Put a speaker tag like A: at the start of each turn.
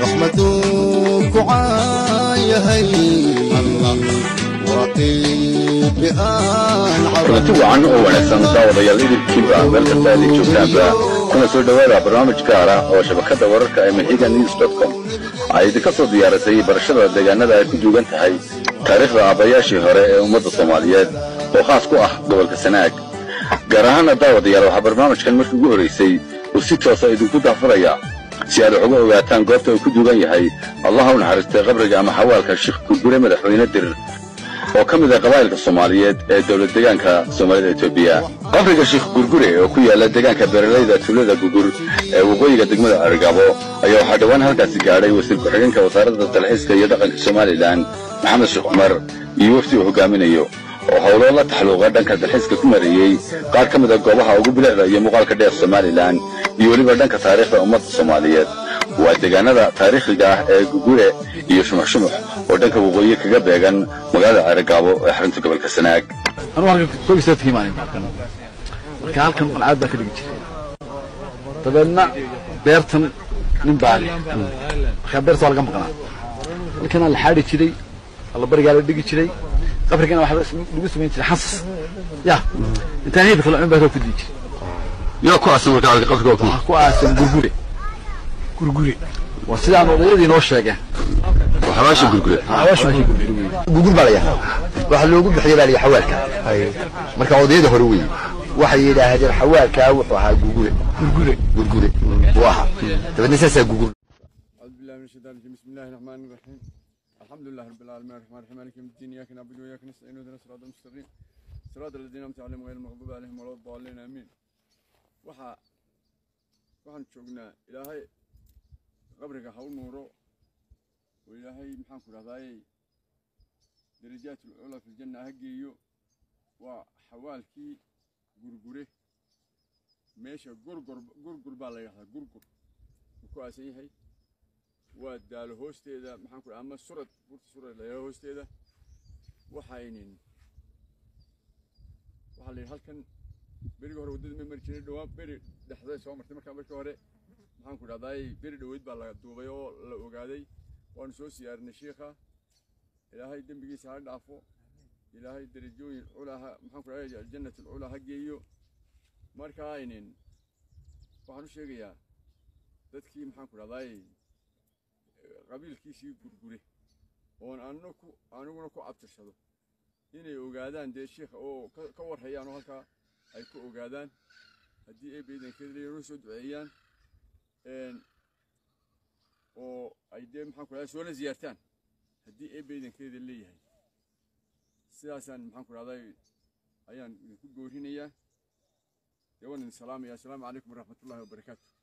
A: رحمتك عايهي الله وطيب
B: runtii wacan oo wanaagsan daawadayaal idinkiiba meel kasta aad joogtaanba kuna soo dhawaada barnaamij gaar ah oo shabakada wararka ee mahiganews.com ay idinka soo diyaarisay barashada deegaanada ay ku duugan tahay taariikhda aabayaashii hore ee ummadda Soomaaliyeed oo khaas ku ah gobolka Sanaag gaar ahaan daawadayaal waxa barnaamijkan markii ugu horeysay uu si toos ah idinku daafuraya si aad uga ogaataan goobta uu ku duugan yahay Allahu naxariistay qabriga ama xawaalka Sheekh Gurgure madaxweyne dir oo ka mid ah qabaa'ilka Soomaaliyeed ee dawlad deegaanka Soomaalida Itoobiya qabriga Sheekh Gurgure oo ku yaala deegaanka beeralayda tuulada Gugur ee waqooyiga degmada Argabo ayaa waxa dhawaan halkaasi gaaray wasiir ku-xigeenka wasaaradda dalxiiska iyo dhaqanka Soomaaliland Maxamed Sheekh Umar iyo wafdi uu hogaaminayo oo hawlo la taxalluuqa dhanka dalxiiska ku mariyay qaar ka mid ah goobaha ugu bilicda iyo muuqaalka dheer Soomaaliland iyo waliba dhanka taariikhda ummadda Soomaaliyeed waa deegaanada taariikhiga ah ee Gugure iyo Shumax oo dhanka waqooyi kaga beegan magaalada Argabo ee xarunta gobolka Sanaag
C: anu halkan koobisaa tiimaan marka halkan qalcad baa ka dhigi jiray tabeelna beertan nin baali marka beerta waa laga maqnaa halkan la xaadi jiray alla bariga la dhigi jiray qabrigana waxa lagu sameyn jiray xasas ya inta heeb kala cun baa ku dhigi jiray
B: yaa ku aasan marka qabriga
C: ku aasan Gurgure waa sidaan odayadii noo sheegeen
B: xawaashi Gurgure
D: Gugur baa la yahay waxa loogu bixiyay baa la xawaalka marka odayada hore weey waxay yiraahdeen xawaalka wuxuu ahaa Gurgure waxa tabadna saasa Gugur
E: أعوذ بالله من الشيطان الرجيم بسم الله الرحمن الرحيم الحمد لله رب العالمين الرحمن الرحيم مالك يوم الدين إياك نعبد وإياك نستعين اهدنا الصراط المستقيم صراط الذين أنعمت عليهم غير المغضوب عليهم ولا الضالين آمين waxaan joognaa ilaahay qabriga ha u nuuro oo ilaahay maxaan ku raadayay darajaat ul-ula fi janna ha geeyo waa xawaalkii Gurgure meesha gurgur baa la yiraahdaa gurgur ku aasan yahay waa daal hoosteeda maxaan ku ama surad burta surad la hoosteeda waxa la halkan beriga hore wadada ma marjiray dhawaan beri dhaxday soo martay marka hore maxaan ku raadayay beri dhaweyd baa laga duubay oo la ogaaday waan soo siyaarnay sheekha ilaahay dambigiisa ha dhaafo ilaahay darajooyin ulaha maxaan ku raadayay jannatul ulaha geeyo marka waxaan u sheegayaa dadkii maxaan ku raadayay qabiilkiisii Gurgure oo aniguna ku abtirsado inay ogaadaan de sheekha oo ka warhayaan halka ay ku ogaadaan haddii ay beedankeeda inuu soo duceeyaan oo ay de maxaan ku raadayay soo ziyaartaan haddii ay beedankeeda leeyahay sidaasaan maxaan ku raadayay ayaan ku goorinayaa yawan salaam ya salaam alaykum wa rahmatullahi wa barakatuh